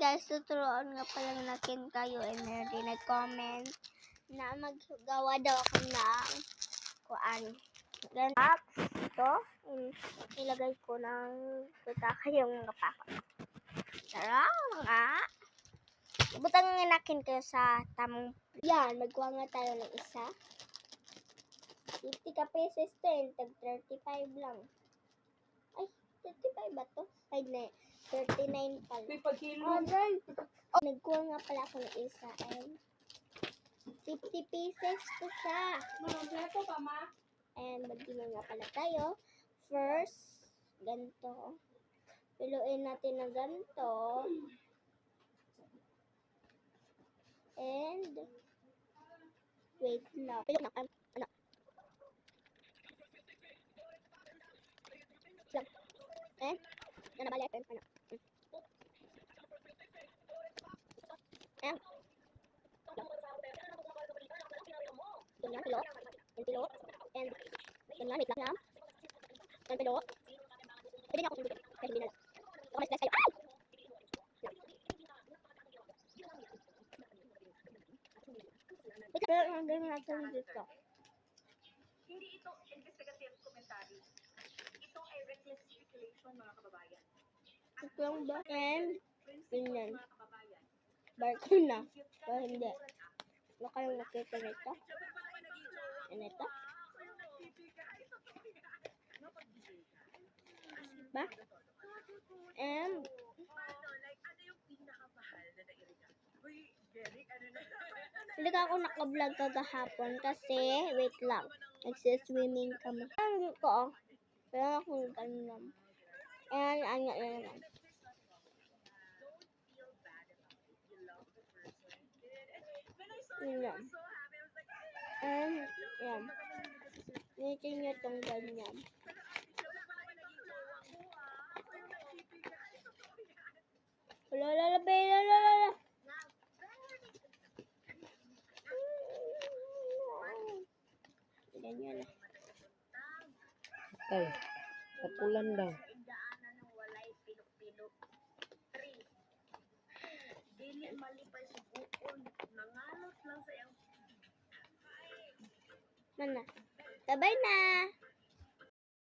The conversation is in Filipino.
guys, tuturuan nga palang nakin kayo and meron nag-comment na maggawa daw ako ng kuan. Then, ito, ilagay ko ng tutaka yung mga pakot. Tara nga! Butang nakin kayo sa tamang. Yan, magkuha nga tayo ng isa. 50 ka pesos din, tag 35 lang. Ay, 35 ba to? Ay, 39 pala. May pagkilo. Oh, nagkuha nga pala ako ng isa and 50 pieces to siya. Ito pa, ma? And magdino nga pala tayo. First, ganito. Piluin natin na ganito. And, wait lang. Piluin na, ano? Lang. And, nanabali, ano? And, ganyan, pilot. And pilot. And, ganyan, wait lang. And pilot. Pwede niya ako sundugin. Kasi hindi na lang. Ako na-stress kayo. Ay! Pero ang ganyan natin dito. Hindi ito investigative commentary. Ito ay reckless speculation, mga kababayan. Ito lang ba? And, ganyan. Mga kababayan. Barko na. Pero hindi. Ano kayong nakita nito? And ito? Ba? And, hindi ka ako naka-vlog kagahapon kasi, wait lang. Nagsiswimming kami. Hindi ko, pero akong ganyan. And, ano na naman. Yan. And, yan. Nito nyo itong ganyan. Lalalala. Ganyan na. Ay, kapulan daw. Daanan ng walay pilok-pilok. 3. Dili malipay sa bukon. Nangalot lang sa iyang Mana? Sabay na.